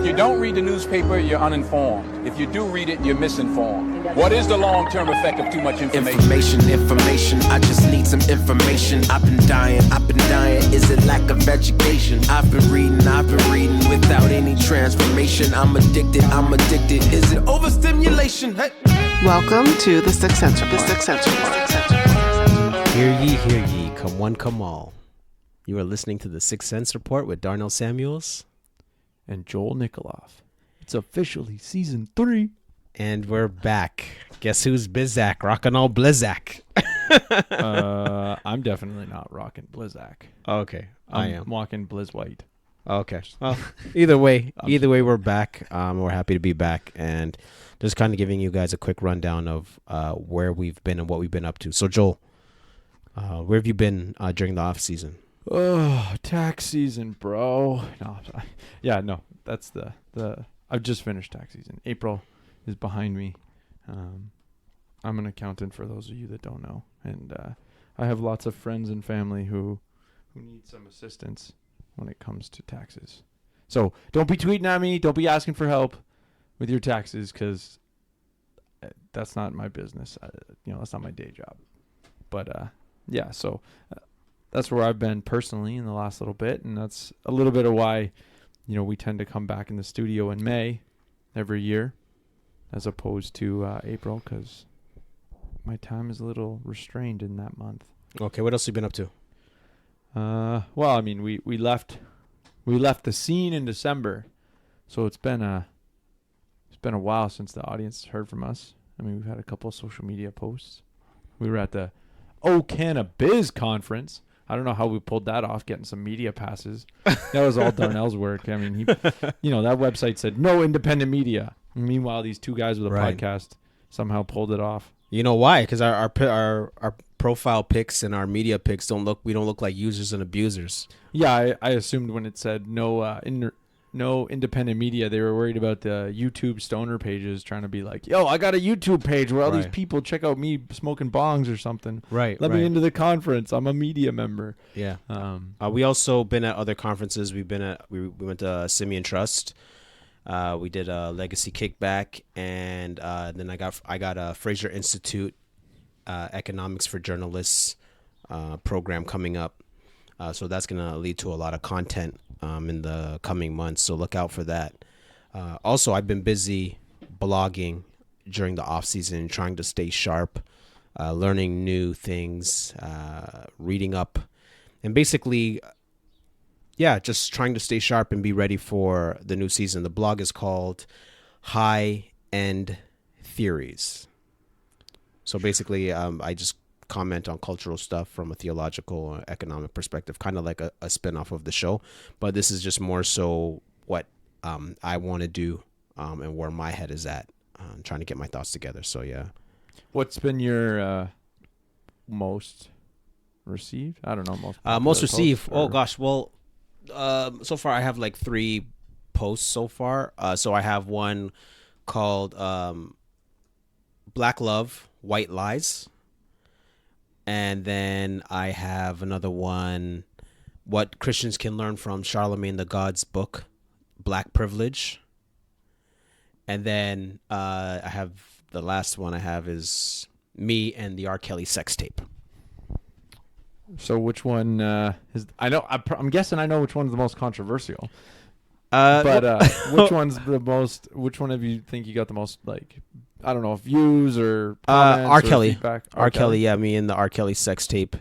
you don't read the newspaper, you're uninformed. If you do read it, you're misinformed. What is the long-term effect of too much information? Information, I just need some information. I've been dying. Is it lack of education? I've been reading without any transformation. I'm addicted. Is it overstimulation? Hey. Welcome to the Sixth Sense Report. Hear ye, come one, come all. You are listening to the Sixth Sense Report with Darnell Samuels and Joel Nikoloff. It's officially season 3. And we're back. Guess who's Bizak? Rockin' all Blizzak. I'm definitely not rocking Blizzak. Okay, I am. I'm walking Blizz White. Okay. Well, either way, we're back. We're happy to be back, and just kind of giving you guys a quick rundown of where we've been and what we've been up to. So, Joel, where have you been during the off season? Oh, tax season, bro. No, that's the I've just finished tax season. April is behind me. I'm an accountant, for those of you that don't know, and I have lots of friends and family who need some assistance when it comes to taxes. So don't be tweeting at me. Don't be asking for help with your taxes, because that's not my business. That's not my day job. But so that's where I've been personally in the last little bit, and that's a little bit of why we tend to come back in the studio in May every year as opposed to April, because my time is a little restrained in that month. Okay, what else have you been up to? Well, I mean, we left the scene in December, so it's been a while since the audience heard from us. I mean, we've had a couple of social media posts. We were at the Cannabis conference. I don't know how we pulled that off, getting some media passes. That was all Darnell's work. I mean, he, that website said no independent media. Meanwhile, these two guys with a podcast somehow pulled it off. You know why? Because our profile pics and our media pics we don't look like users and abusers. Yeah, I assumed when it said no independent media, they were worried about the YouTube stoner pages trying to be like, yo, I got a YouTube page where all these people check out me smoking bongs or something. Let me into the conference. I'm a media member. Yeah. We also been at other conferences. We went to Simeon Trust. We did a legacy kickback, and then I got a Fraser Institute Economics for Journalists program coming up. So that's going to lead to a lot of content in the coming months. So look out for that. Also, I've been busy blogging during the off season, trying to stay sharp, learning new things, reading up, and basically, just trying to stay sharp and be ready for the new season. The blog is called High End Theories. So basically, I just comment on cultural stuff from a theological or economic perspective, kind of like a spin-off of the show. But this is just more so what I want to do and where my head is at, trying to get my thoughts together. So, yeah. What's been your most received? I don't know. Most received? Oh, gosh. Well, so far I have like 3 posts so far. So I have one called Black Love, White Lies. And then I have another one, What Christians Can Learn from Charlemagne the God's book, Black Privilege. And then I have the last one I have is Me and the R. Kelly Sex Tape. So which one is? I know. I'm guessing I know which one's the most controversial. Which one's the most? Which one of you think you got the most, like, I don't know, views or comments R. or Kelly. feedback? R. Kelly, yeah, me and the R. Kelly Sex Tape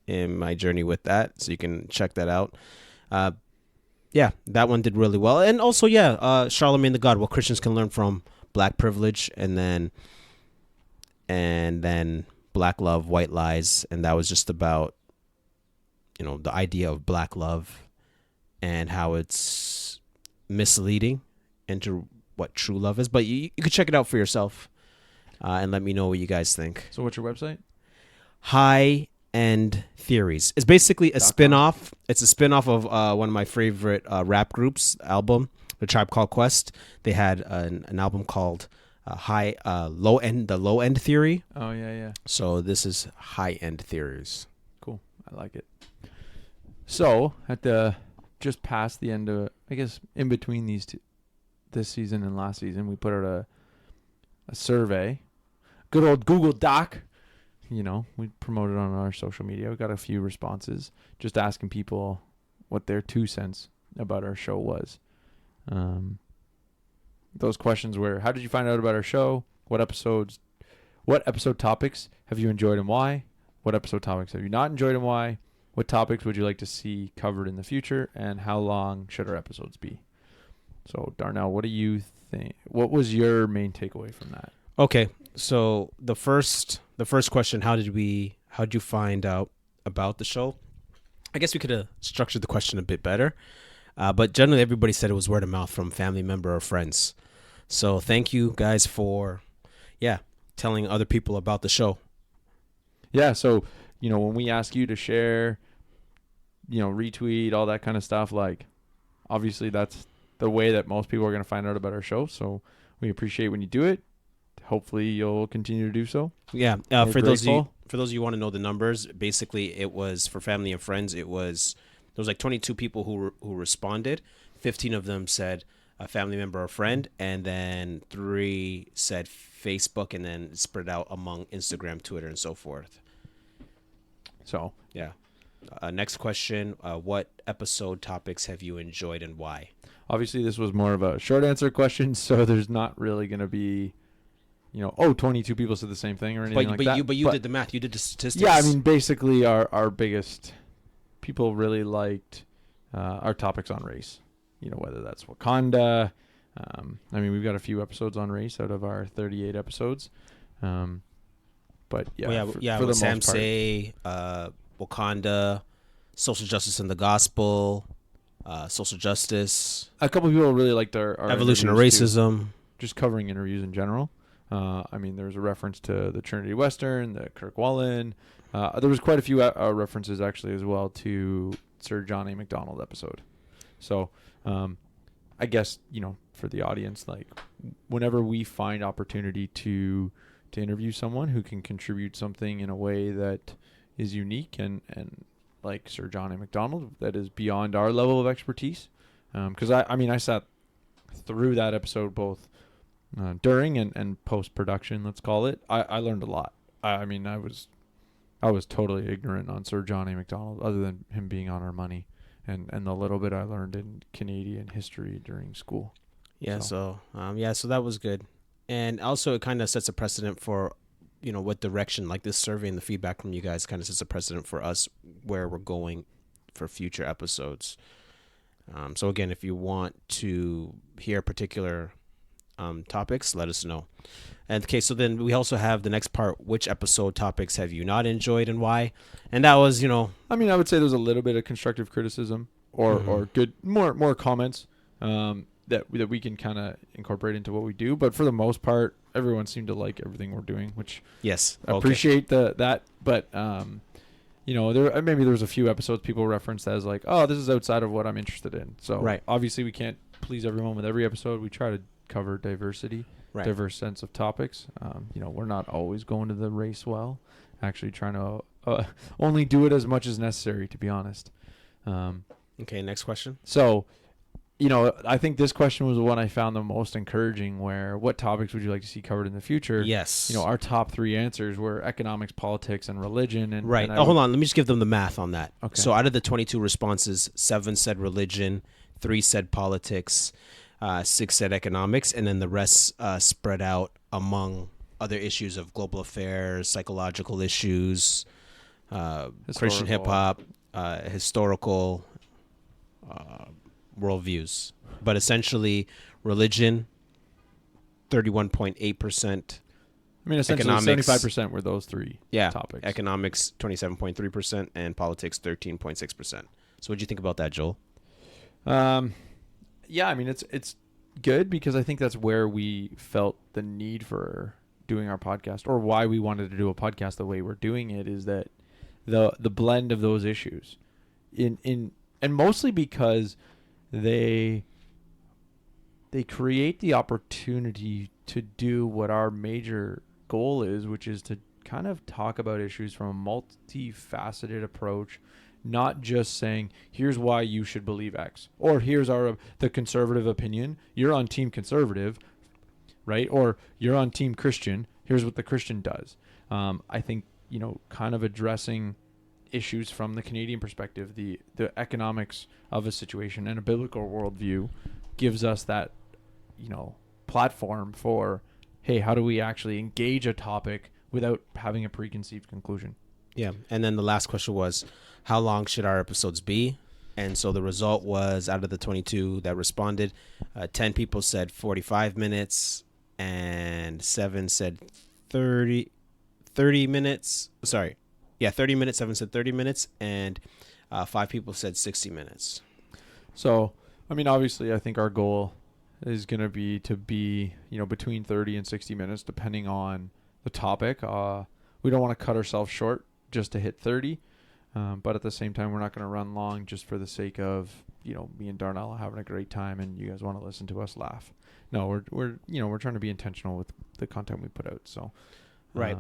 in my journey with that. So you can check that out. That one did really well. And also, Charlemagne the God, What Christians Can Learn from, Black Privilege, and then Black Love, White Lies. And that was just about, the idea of black love and how it's misleading into what true love is. But you could check it out for yourself and let me know what you guys think. So what's your website? High End Theories. It's basically a spin-off. It's a spin-off of one of my favorite rap groups album, The Tribe Called Quest. They had an album called Low End Theory. Oh, yeah. So this is High End Theories. Cool. I like it. So just past the end of, I guess, in between these this season and last season, we put out a survey. Good old Google Doc. You know, we promoted on our social media. We got a few responses just asking people what their 2 cents about our show was. Those questions were, how did you find out about our show? What episode topics have you enjoyed and why? What episode topics have you not enjoyed and why? What topics would you like to see covered in the future? And how long should our episodes be? So, Darnell, what do you think? What was your main takeaway from that? Okay, so the first question, how did you find out about the show? I guess we could have structured the question a bit better, but generally everybody said it was word of mouth from family member or friends. So thank you guys for, telling other people about the show. Yeah, so, when we ask you to share, retweet, all that kind of stuff, like, obviously that's the way that most people are going to find out about our show. So we appreciate when you do it. Hopefully you'll continue to do so. Yeah. For those of you who want to know the numbers, basically it was for family and friends. There was like 22 people who responded. 15 of them said a family member or friend, and then 3 said Facebook, and then spread out among Instagram, Twitter, and so forth. So yeah. Next question: what episode topics have you enjoyed and why? Obviously, this was more of a short answer question, so there's not really going to be, 22 people said the same thing or anything like that. But you did the math. You did the statistics. Yeah, I mean, basically, our biggest people really liked our topics on race. Whether that's Wakanda. We've got a few episodes on race out of our 38 episodes. But yeah, for the Sam most part. Say, Wakanda, social justice and the gospel, social justice. A couple of people really liked our evolution of interviews racism. too, just covering interviews in general. There's a reference to the Trinity Western, the Kirk Wallen. There was quite a few references actually as well to Sir John A. Macdonald episode. So I guess, for the audience, like whenever we find opportunity to interview someone who can contribute something in a way that is unique and like Sir John A. Macdonald, that is beyond our level of expertise. Because I sat through that episode both during and post-production, let's call it. I learned a lot. I was totally ignorant on Sir John A. Macdonald, other than him being on our money and the little bit I learned in Canadian history during school. Yeah, so that was good. And also it kind of sets a precedent for, what direction, like this survey and the feedback from you guys kind of sets a precedent for us where we're going for future episodes. So again, if you want to hear particular topics, let us know. And okay, so then we also have the next part: which episode topics have you not enjoyed and why? And that was, I would say there's a little bit of constructive criticism or good more comments that we can kind of incorporate into what we do. But for the most part, everyone seemed to like everything we're doing, which yes, I appreciate that. But maybe there's a few episodes people referenced as like, oh, this is outside of what I'm interested in. So right. Obviously we can't please everyone with every episode. We try to cover diversity, diverse sense of topics. We're not always going to the race well. Actually trying to only do it as much as necessary, to be honest. Okay, next question. So, I think this question was the one I found the most encouraging, where what topics would you like to see covered in the future? Yes. Our top 3 answers were economics, politics, and religion. And right. And hold on. Let me just give them the math on that. Okay. So out of the 22 responses, 7 said religion, 3 said politics, 6 said economics, and then the rest spread out among other issues of global affairs, psychological issues, Christian hip-hop, historical worldviews. But essentially, religion, 31.8%. Essentially economics, 75% were those 3 topics. Economics, 27.3%, and politics, 13.6%. So what do you think about that, Joel? It's good, because I think that's where we felt the need for doing our podcast, or why we wanted to do a podcast the way we're doing it, is that the blend of those issues and mostly because they create the opportunity to do what our major goal is, which is to kind of talk about issues from a multifaceted approach, not just saying, here's why you should believe X, or here's the conservative opinion. You're on team conservative, right? Or you're on team Christian. Here's what the Christian does. I think, kind of addressing issues from the Canadian perspective, the economics of a situation and a biblical worldview gives us that, platform for, hey, how do we actually engage a topic without having a preconceived conclusion? Yeah. And then the last question was, how long should our episodes be? And so the result was, out of the 22 that responded, 10 people said 45 minutes and 7 said 30 minutes. Sorry. Yeah, 30 minutes. 7 said 30 minutes. And 5 people said 60 minutes. So, obviously, I think our goal is going to be between 30 and 60 minutes, depending on the topic. We don't want to cut ourselves short just to hit 30. But at the same time, we're not going to run long just for the sake of, me and Darnell having a great time and you guys want to listen to us laugh. No, we're trying to be intentional with the content we put out. So, right.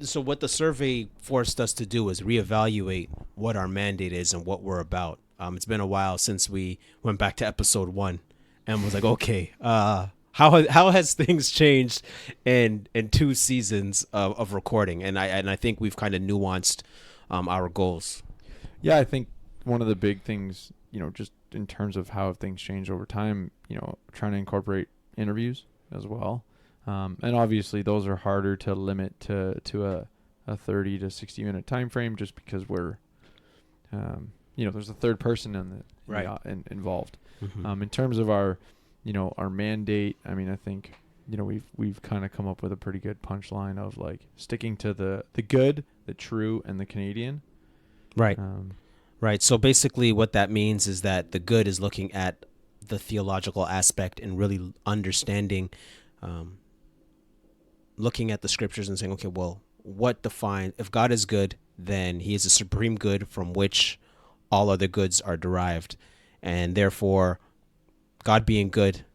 So what the survey forced us to do is reevaluate what our mandate is and what we're about. It's been a while since we went back to episode 1 and was like, okay, how has things changed in 2 seasons of recording? And I think we've kind of nuanced our goals. Yeah, I think one of the big things, just in terms of how things change over time, trying to incorporate interviews as well. And obviously those are harder to limit to a 30 to 60 minute time frame, just because we're, there's a third person involved. Mm-hmm. In terms of our mandate, I think, we've kind of come up with a pretty good punchline of like sticking to the good, the true, and the Canadian. Right. Right. So basically what that means is that the good is looking at the theological aspect and really understanding, looking at the scriptures and saying, okay, well, if God is good, then he is a supreme good from which all other goods are derived. And therefore, God being good,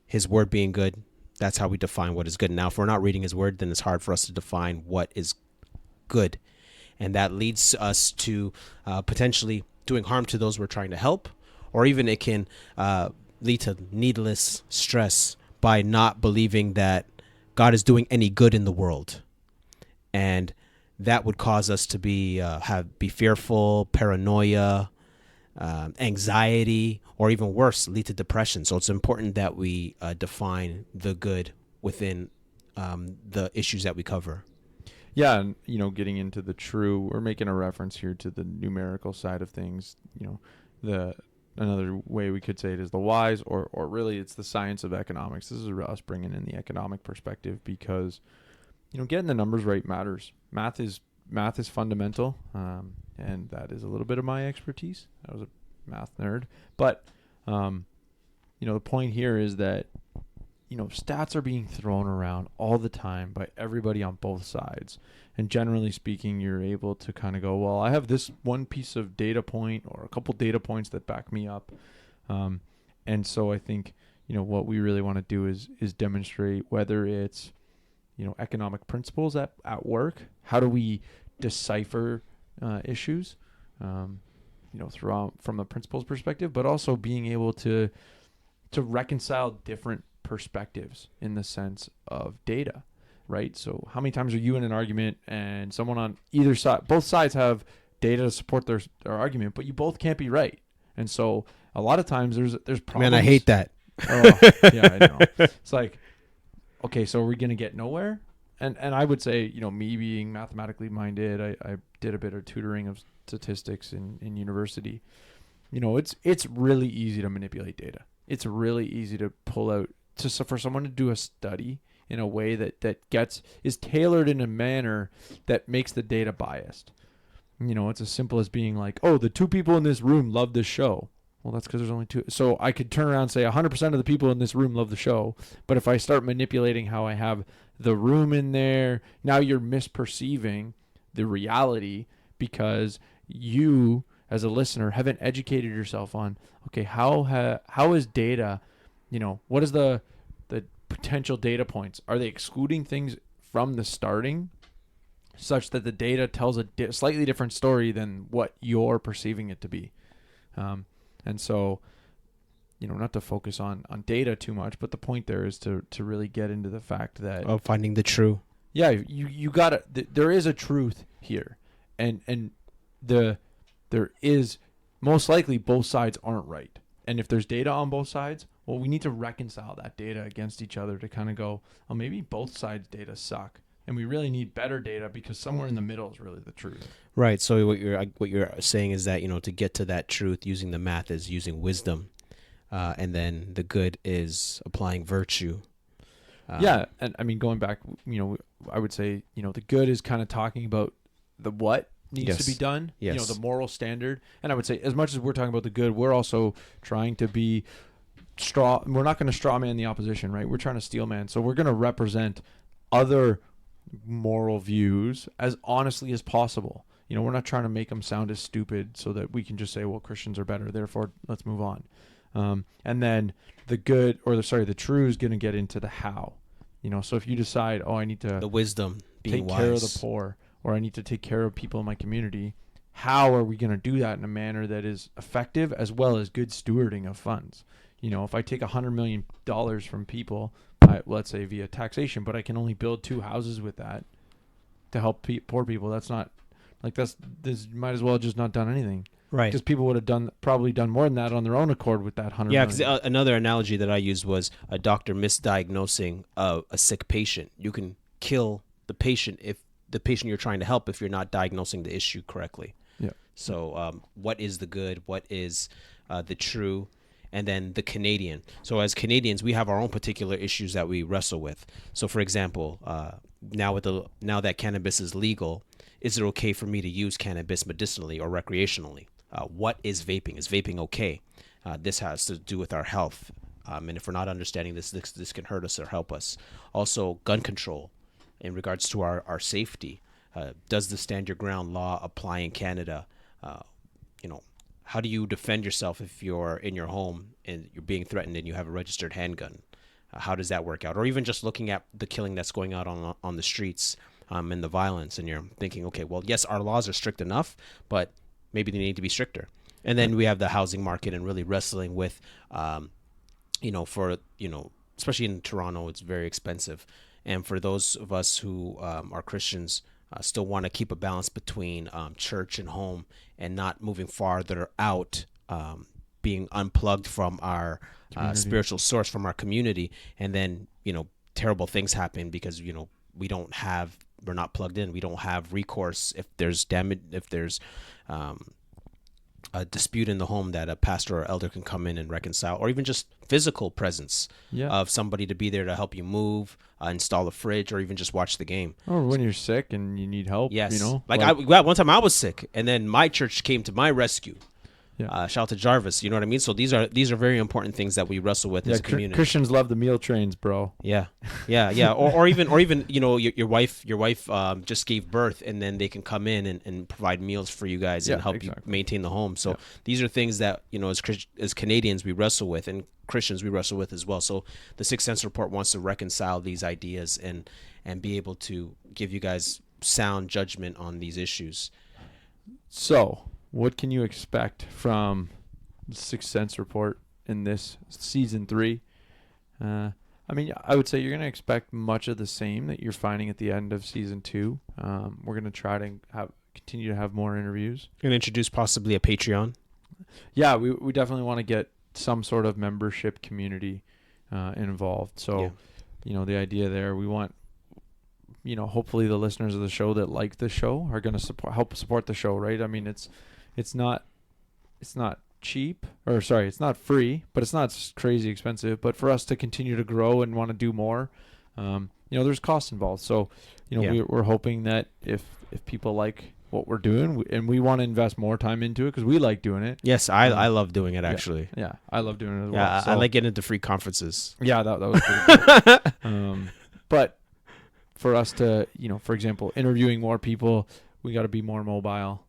his word being good, that's how we define what is good. Now, if we're not reading his word, then it's hard for us to define what is good. And that leads us to potentially doing harm to those we're trying to help, or even it can lead to needless stress by not believing that God is doing any good in the world. And that would cause us to be fearful, paranoia, anxiety, or even worse, lead to depression. So it's important that we define the good within the issues that we cover. Yeah, and getting into the true, we're making a reference here to the numerical side of things. Another way we could say it is the wise, or really it's the science of economics. This is us bringing in the economic perspective, because getting the numbers right matters. Math is fundamental, and that is a little bit of my expertise. I was a math nerd, but the point here is that stats are being thrown around all the time by everybody on both sides. And generally speaking, you're able to kind of go, well, I have this one piece of data point or a couple data points that back me up. And so I think, what we really want to do is demonstrate whether it's, economic principles at work. How do we decipher issues, throughout from a principles perspective, but also being able to reconcile different perspectives in the sense of data, right? So how many times are you in an argument and someone on either side, both sides have data to support their argument, but you both can't be right. And so a lot of times there's problems. Man, I hate that. Oh, yeah, I know. It's like, okay, so are we going to get nowhere? And I would say, me being mathematically minded, I did a bit of tutoring of statistics in university. It's really easy to manipulate data. It's really easy to pull out for someone to do a study in a way that is tailored in a manner that makes the data biased. It's as simple as being like, oh, the 2 people in this room love this show. Well, that's because there's only 2. So I could turn around and say 100% of the people in this room love the show. But if I start manipulating how I have the room in there, now you're misperceiving the reality because you, as a listener, haven't educated yourself on, okay, how is data, what is the potential data points? Are they excluding things from the starting? such that the data tells a slightly different story than what you're perceiving it to be. And so, not to focus on data too much, but the point there is to really get into the fact that finding the true. Yeah, you gotta. There is a truth here, and there is most likely both sides aren't right. And if there's data on both sides, well, we need to reconcile that data against each other to kind of go, oh, maybe both sides' data suck, and we really need better data because somewhere in the middle is really the truth. Right. So what you're saying is that to get to that truth, using the math is using wisdom, and then the good is applying virtue. Yeah, and I mean going back, I would say the good is kind of talking about the what needs to be done. Yes. The moral standard, and I would say as much as we're talking about the good, we're also trying to be we're not going to straw man the opposition, right? We're trying to steel man, so we're going to represent other moral views as honestly as possible. We're not trying to make them sound as stupid so that we can just say, well, Christians are better, therefore let's move on. And then the true is going to get into the how. So if you decide, I need to the wisdom, being take care of wise. the poor, or I need to take care of people in my community, how are we going to do that in a manner that is effective as well as good stewarding of funds? If I take $100 million from people, let's say via taxation, but I can only build 2 houses with that to help poor people, that's not this might as well just not done anything. Right. Because people would have probably done more than that on their own accord with that $100 million. Yeah, because another analogy that I used was a doctor misdiagnosing a sick patient. You can kill the patient if the patient you're trying to help if you're not diagnosing the issue correctly. Yeah. So what is the good? What is the true? And then the Canadian. So as Canadians, we have our own particular issues that we wrestle with. So for example, now that cannabis is legal, is it okay for me to use cannabis medicinally or recreationally? What is vaping? Is vaping okay? This has to do with our health. And if we're not understanding this can hurt us or help us. Also, gun control in regards to our safety. Does the stand your ground law apply in Canada? How do you defend yourself if you're in your home and you're being threatened and you have a registered handgun? How does that work out? Or even just looking at the killing that's going on the streets and the violence, and you're thinking, okay, well, yes, our laws are strict enough, but maybe they need to be stricter. And then we have the housing market and really wrestling with, especially in Toronto, it's very expensive. And for those of us who are Christians, still want to keep a balance between church and home and not moving farther out, being unplugged from our spiritual source, from our community. And then, terrible things happen because, we're not plugged in. We don't have recourse if there's damage, if there's a dispute in the home that a pastor or elder can come in and reconcile, or even just physical presence of somebody to be there to help you move, install a fridge, or even just watch the game. Or when you're sick and you need help. Yes. One time I was sick, and then my church came to my rescue. Yeah. Shout out to Jarvis. You know what I mean? So these are very important things that we wrestle with as a community. Christians love the meal trains, bro. Yeah. or even your wife just gave birth, and then they can come in and provide meals for you guys and help you maintain the home. So these are things that as Canadians we wrestle with, and Christians we wrestle with as well. So the Sixth Sense Report wants to reconcile these ideas and be able to give you guys sound judgment on these issues. So, what can you expect from the Sixth Sense Report in this season 3? I would say you're going to expect much of the same that you're finding at the end of season 2. We're going to try to continue to have more interviews. You're going to introduce possibly a Patreon. Yeah, we definitely want to get some sort of membership community involved. So, the idea there, we want, hopefully the listeners of the show that like the show are going to help support the show, right? I mean, it's not cheap, it's not free, but it's not crazy expensive. But for us to continue to grow and want to do more, there's costs involved. So, we're hoping that if people like what we're doing, and we want to invest more time into it because we like doing it. Yes, I love doing it actually. Yeah, I love doing it as well. Yeah, So, I like getting into free conferences. Yeah, that was pretty cool. But for us to, for example, interviewing more people, we got to be more mobile.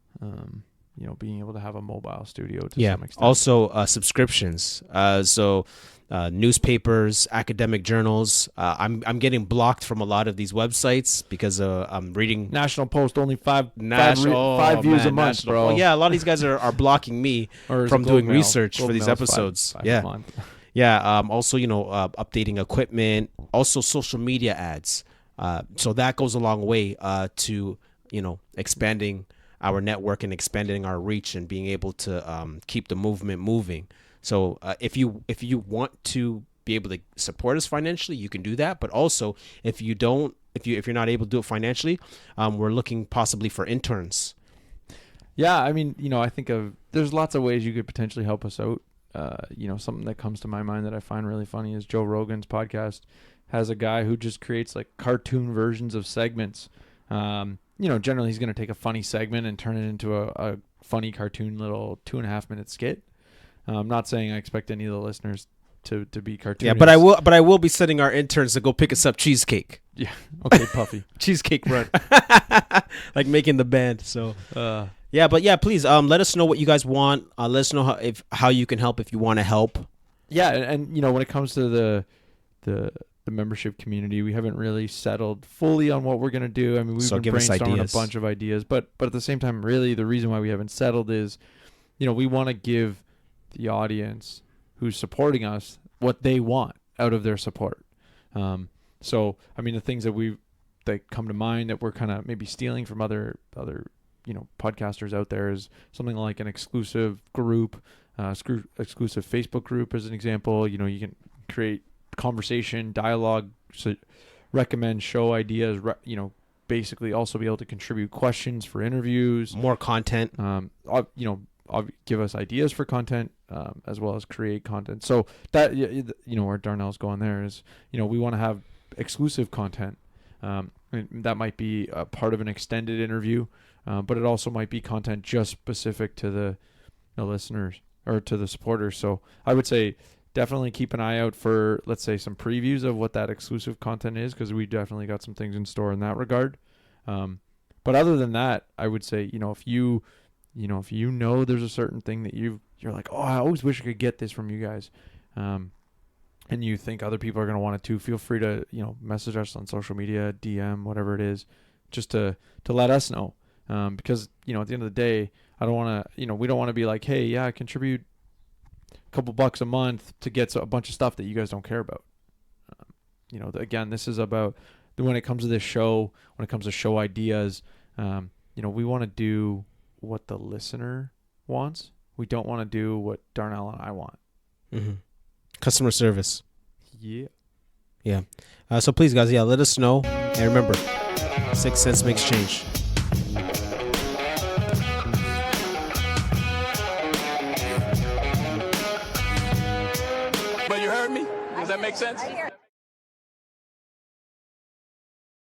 being able to have a mobile studio to Yeah. some extent. Also, subscriptions. So newspapers, academic journals. I'm getting blocked from a lot of these websites because I'm reading National Post only five National views a month, National, bro. Well, yeah, a lot of these guys are blocking me Or is from it Globe doing Mail? research Globe for these Mail's episodes. five Yeah. a month. Yeah. Also, updating equipment, also social media ads. So that goes a long way to, expanding our network and expanding our reach and being able to keep the movement moving. So if you want to be able to support us financially, you can do that. But also, if you're not able to do it financially, we're looking possibly for interns. Yeah, I mean, I think there's lots of ways you could potentially help us out. Something that comes to my mind that I find really funny is Joe Rogan's podcast has a guy who just creates like cartoon versions of segments. Generally he's going to take a funny segment and turn it into a funny cartoon little 2.5-minute skit. I'm not saying I expect any of the listeners to be cartoonists. Yeah, but I will be sending our interns to go pick us up cheesecake. Yeah. Okay, Puffy. Cheesecake run. Like making the band. So yeah, but yeah, please let us know what you guys want. Let us know how you can help if you want to help. Yeah, and when it comes to the membership community, we haven't really settled fully on what we're going to do. I mean, we've been brainstorming a bunch of ideas, but at the same time, really the reason why we haven't settled is, we want to give the audience who's supporting us what they want out of their support. So, I mean, the things that come to mind that we're kind of maybe stealing from other podcasters out there is something like an exclusive group, exclusive Facebook group as an example. You can create conversation, dialogue, so recommend show ideas, basically also be able to contribute questions for interviews, more content, give us ideas for content, as well as create content. So that, where Darnell's going there is, we want to have exclusive content. That might be a part of an extended interview, but it also might be content just specific to the listeners or to the supporters. So I would say definitely keep an eye out for, let's say, some previews of what that exclusive content is, because we definitely got some things in store in that regard. But other than that, I would say, if you there's a certain thing that you're like, oh, I always wish I could get this from you guys, and you think other people are going to want it too, feel free to, message us on social media, DM, whatever it is, just to let us know. Because, at the end of the day, I don't want to, we don't want to be like, hey, yeah, contribute a couple bucks a month to get a bunch of stuff that you guys don't care about. Again, this is about, when it comes to this show, when it comes to show ideas, we want to do what the listener wants. We don't want to do what Darnell and I want. Mm-hmm. Customer service. Yeah. Yeah. So please, guys, let us know. And remember, 6 cents makes change. But you heard me? Does that make sense?